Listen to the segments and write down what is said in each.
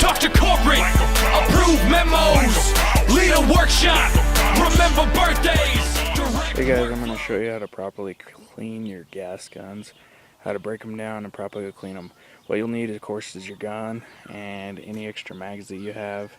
talk to corporate, approve memos, lead a workshop, remember birthdays. Hey guys, I'm going to show you how to properly clean your gas guns, how to break them down and properly clean them. What you'll need, of course, is your gun and any extra mags that you have,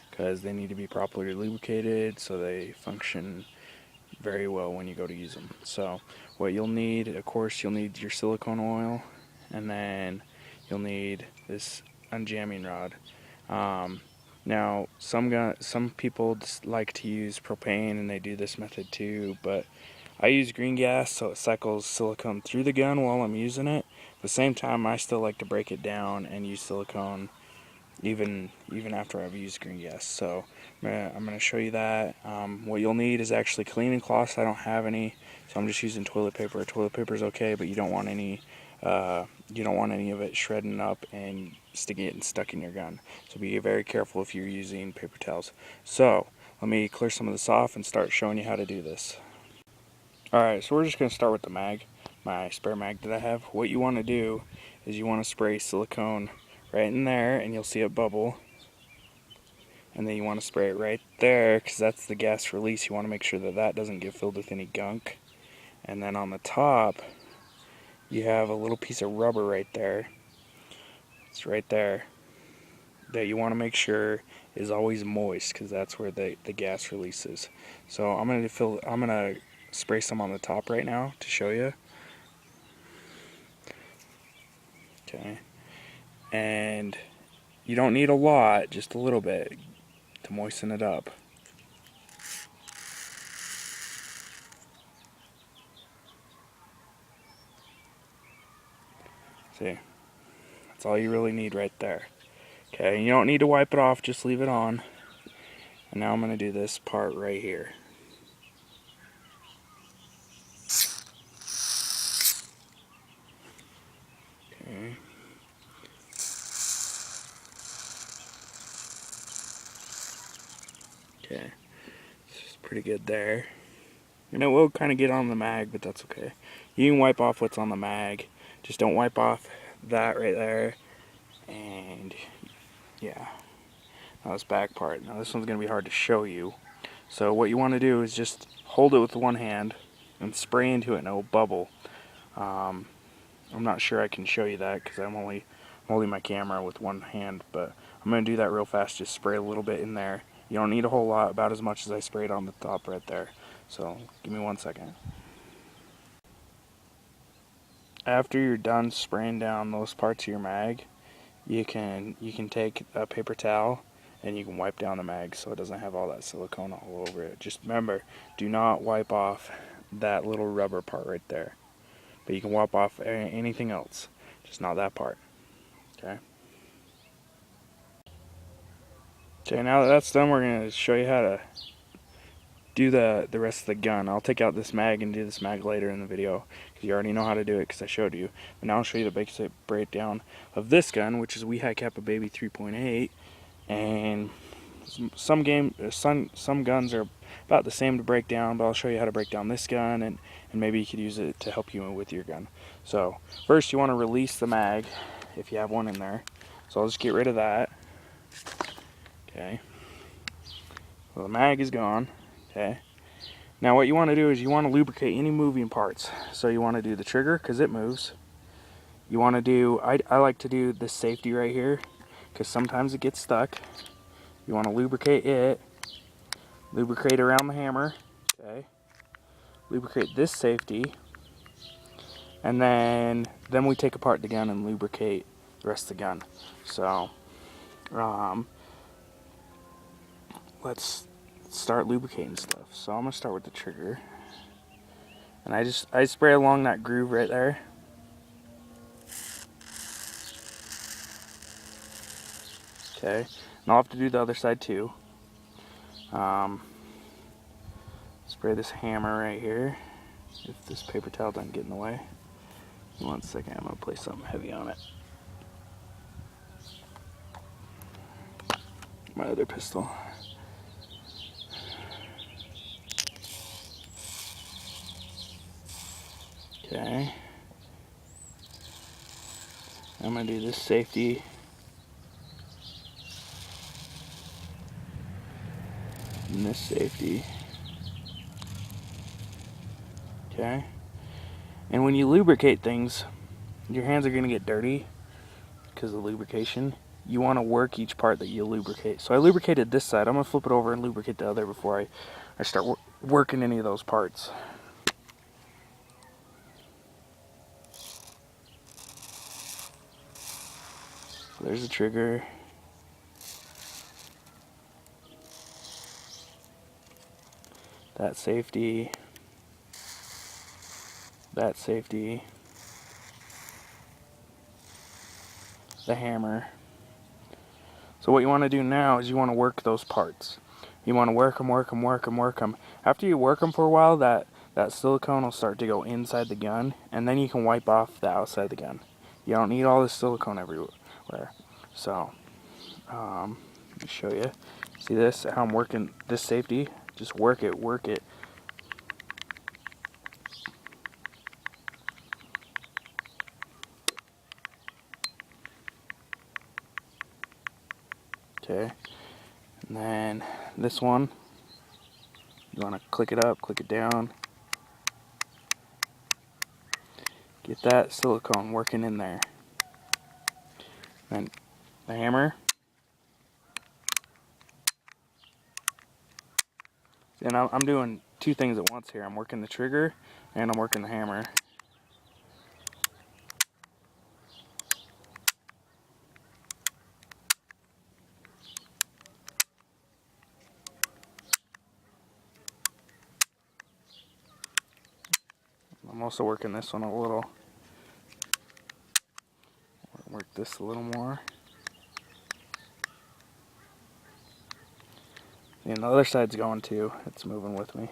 because they need to be properly lubricated so they function very well when you go to use them. So what you'll need, of course, you'll need your silicone oil, and then you'll need this unjamming rod. Now, some people just like to use propane, and they do this method too, but I use green gas, so it cycles silicone through the gun while I'm using it. At the same time, I still like to break it down and use silicone even after I've used green gas. So I'm gonna show you that. What you'll need is actually cleaning cloths. I don't have any, so I'm just using toilet paper. Toilet paper is okay, but you don't want any of it shredding up and getting stuck in your gun. So be very careful if you're using paper towels. So let me clear some of this off and start showing you how to do this. Alright, so we're just going to start with the mag, my spare mag that I have. What you want to do is you want to spray silicone right in there, and you'll see it bubble. And then you want to spray it right there, because that's the gas release. You want to make sure that that doesn't get filled with any gunk. And then on the top, you have a little piece of rubber right there. It's right there, that you want to make sure is always moist, because that's where the gas releases. So I'm gonna spray some on the top right now to show you. Okay, and you don't need a lot, just a little bit to moisten it up. See, that's all you really need right there. Okay, you don't need to wipe it off, just leave it on. And now I'm going to do this part right here. Okay. Okay, it's pretty good there. And it will kind of get on the mag, but that's okay. You can wipe off what's on the mag. Just don't wipe off that right there. And yeah, now this back part. Now this one's going to be hard to show you. So what you want to do is just hold it with one hand and spray into it and it'll bubble. I'm not sure I can show you that because I'm only holding my camera with one hand, but I'm going to do that real fast. Just spray a little bit in there. You don't need a whole lot, about as much as I sprayed on the top right there. So give me 1 second. After you're done spraying down those parts of your mag, you can take a paper towel and you can wipe down the mag so it doesn't have all that silicone all over it. Just remember, do not wipe off that little rubber part right there. But you can wipe off anything else, just not that part. Okay. Okay, now that that's done, we're going to show you how to do the rest of the gun. I'll take out this mag and do this mag later in the video, because you already know how to do it because I showed you. But now I'll show you the basic breakdown of this gun, which is Weehai Kappa Baby 3.8. And some guns are about the same to break down, but I'll show you how to break down this gun, and maybe you could use it to help you with your gun. So first you want to release the mag if you have one in there. So I'll just get rid of that. Okay. So the mag is gone. Okay. Now what you want to do is you want to lubricate any moving parts. So you want to do the trigger because it moves. You want to do, I like to do this safety right here because sometimes it gets stuck. You want to lubricate it. Lubricate around the hammer. Okay. Lubricate this safety. And then we take apart the gun and lubricate the rest of the gun. So let's start lubricating stuff. So I'm gonna start with the trigger, and I spray along that groove right there. Okay, and I'll have to do the other side too. Spray this hammer right here. If this paper towel doesn't get in the way. 1 second, I'm gonna place something heavy on it. My other pistol. Okay. I'm going to do this safety and this safety. Okay. And when you lubricate things, your hands are going to get dirty because of lubrication. You want to work each part that you lubricate. So I lubricated this side. I'm going to flip it over and lubricate the other before I start working any of those parts. So there's the trigger. That safety. That safety. The hammer. So what you want to do now is you want to work those parts. You want to work them. After you work them for a while, that silicone will start to go inside the gun, and then you can wipe off the outside of the gun. You don't need all this silicone everywhere. So, let me show you. See this? How I'm working this safety? Just work it. Okay. And then this one, you want to click it up, click it down. Get that silicone working in there. Then the hammer. And I'm doing two things at once here. I'm working the trigger and I'm working the hammer. I'm also working this one a little. Work this a little more. And the other side's going too. It's moving with me.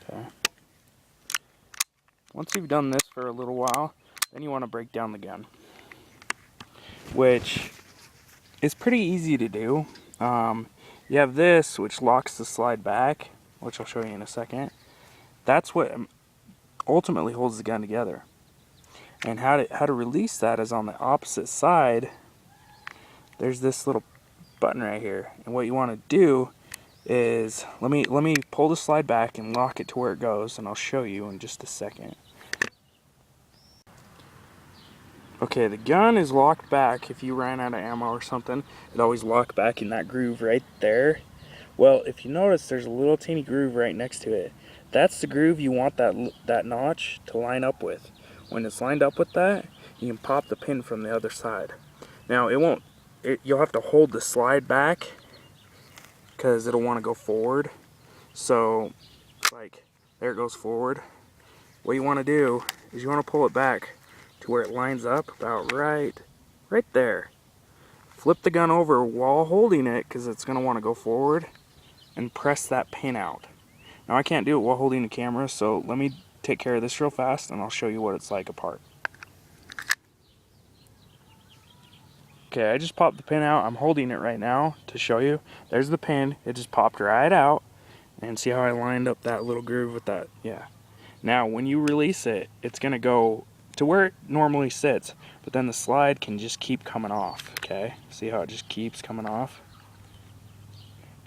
Okay. Once you've done this for a little while, then you want to break down the gun, which is pretty easy to do. You have this, which locks the slide back, which I'll show you in a second. That's what ultimately holds the gun together. And how to release that is on the opposite side. There's this little button right here, and what you want to do is let me pull the slide back and lock it to where it goes, and I'll show you in just a second. Okay, the gun is locked back. If you ran out of ammo or something, it always locked back in that groove right there. Well, if you notice, there's a little teeny groove right next to it. That's the groove you want that notch to line up with. When it's lined up with that, you can pop the pin from the other side. Now, you'll have to hold the slide back because it'll want to go forward. So, like, there it goes forward. What you want to do is you want to pull it back to where it lines up about right there. Flip the gun over while holding it because it's going to want to go forward, and press that pin out. Now I can't do it while holding the camera, so let me take care of this real fast and I'll show you what it's like apart. Okay, I just popped the pin out. I'm holding it right now to show you. There's the pin. It just popped right out. And see how I lined up that little groove with that? Yeah. Now when you release it, it's going to go to where it normally sits, but then the slide can just keep coming off. Okay, see how it just keeps coming off?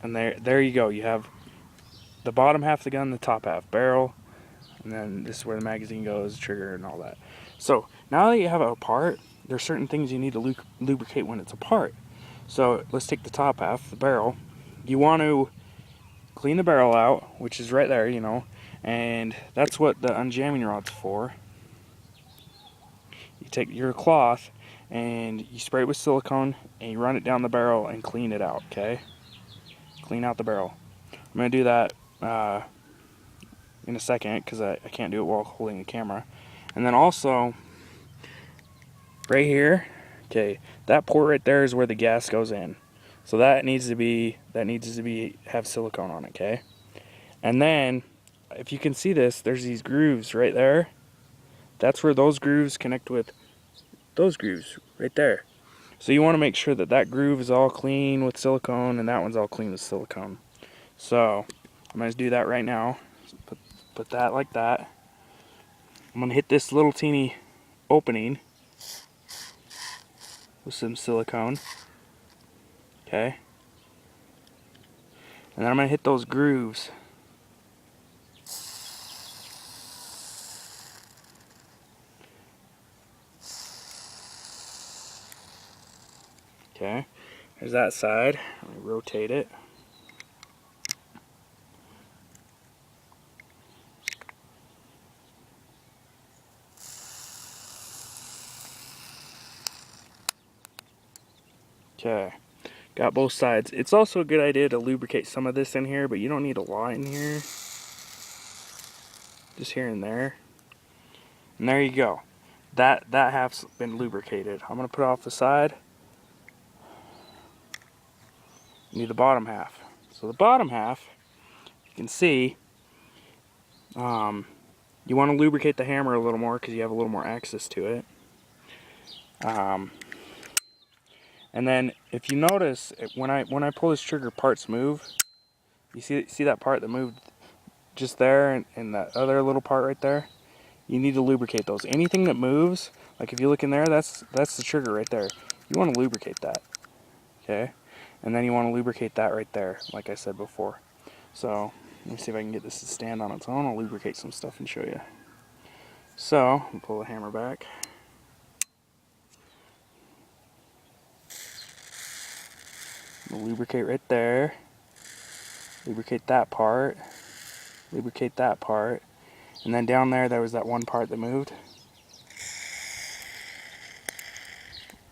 And there you go. You have the bottom half of the gun, the top half, barrel, and then this is where the magazine goes, trigger, and all that. So now that you have it apart, there's certain things you need to lubricate when it's apart. So let's take the top half, the barrel. You want to clean the barrel out, which is right there, you know, and that's what the unjamming rod's for. You take your cloth and you spray it with silicone and you run it down the barrel and clean it out, okay? Clean out the barrel. I'm going to do that in a second because I can't do it while holding the camera. And then also, right here, okay, that port right there is where the gas goes in. So that needs to have silicone on it, okay? And then, if you can see this, there's these grooves right there. That's where those grooves connect with those grooves right there. So you want to make sure that that groove is all clean with silicone and that one's all clean with silicone. So I'm going to do that right now. Put that like that. I'm going to hit this little teeny opening with some silicone. Okay? And then I'm going to hit those grooves. Okay, there's that side. Let me rotate it. Okay, got both sides. It's also a good idea to lubricate some of this in here, but you don't need a lot in here. Just here and there. And there you go. That half's been lubricated. I'm gonna put it off the side. You need the bottom half. So the bottom half, you can see, you want to lubricate the hammer a little more because you have a little more access to it. And then if you notice, when I pull this trigger, parts move. You see that part that moved just there, and that other little part right there? You need to lubricate those. Anything that moves, like if you look in there, that's the trigger right there. You want to lubricate that, okay? And then you want to lubricate that right there, like I said before. So let me see if I can get this to stand on its own. I'll lubricate some stuff and show you. So I'll pull the hammer back. We'll lubricate right there. Lubricate that part. Lubricate that part. And then down there was that one part that moved.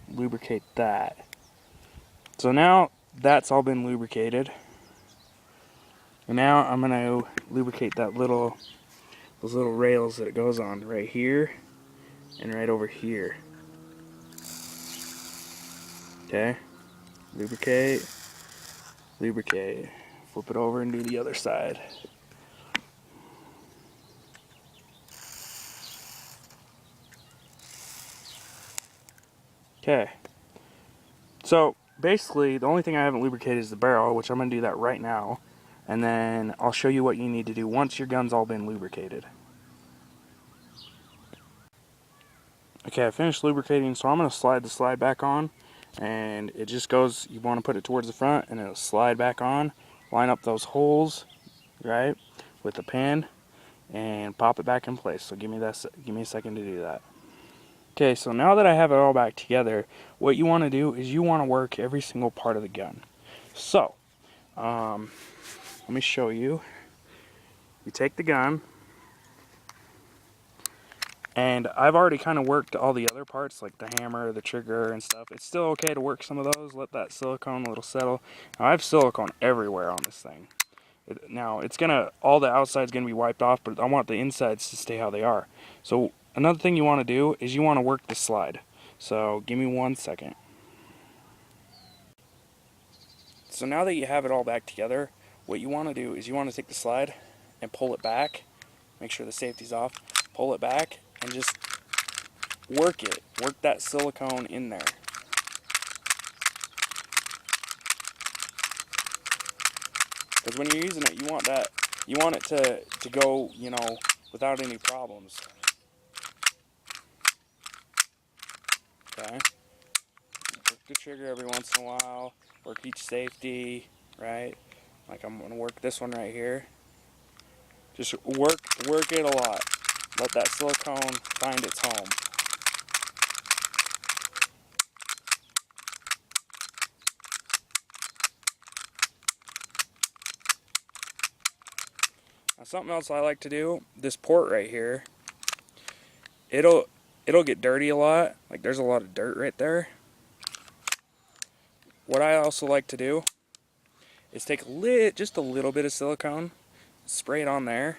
Lubricate that. So now that's all been lubricated. And now I'm going to lubricate those little rails that it goes on right here and right over here. Okay? Lubricate. Lubricate. Flip it over and do the other side. Okay. So basically the only thing I haven't lubricated is the barrel, which I'm going to do that right now. And then I'll show you what you need to do once your gun's all been lubricated. Okay, I finished lubricating, so I'm going to slide the slide back on. And it just goes, you want to put it towards the front and it'll slide back on. Line up those holes, right, with the pin and pop it back in place. So give me a second to do that. Okay, so now that I have it all back together, what you want to do is you want to work every single part of the gun. So, let me show you. You take the gun, and I've already kind of worked all the other parts, like the hammer, the trigger, and stuff. It's still okay to work some of those, let that silicone a little settle. Now, I have silicone everywhere on this thing. Now, all the outside's going to be wiped off, but I want the insides to stay how they are. So, another thing you want to do is you want to work the slide. So, give me 1 second. So now that you have it all back together, what you want to do is you want to take the slide and pull it back. Make sure the safety's off. Pull it back and just work it. Work that silicone in there. Because when you're using it, you want it to go, without any problems. Okay? Work the trigger every once in a while. Work each safety, right? Like I'm going to work this one right here. Just work it a lot. Let that silicone find its home. Now something else I like to do, this port right here, it'll get dirty a lot. Like there's a lot of dirt right there. What I also like to do is take just a little bit of silicone, spray it on there.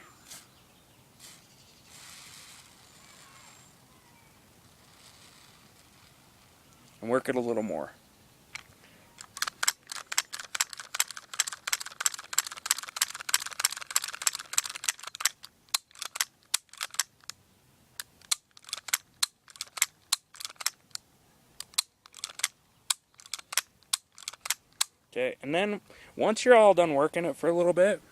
And work it a little more. Okay, and then once you're all done working it for a little bit,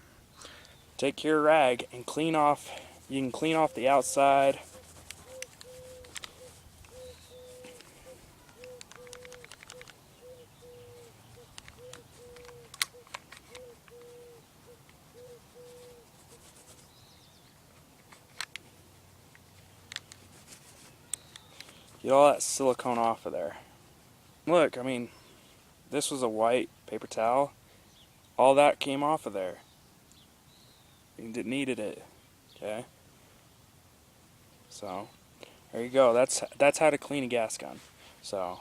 take your rag and clean off. You can clean off the outside. Get all that silicone off of there. Look, I mean, this was a white paper towel. All that came off of there. It needed it. Okay. So there you go. That's how to clean a gas gun. So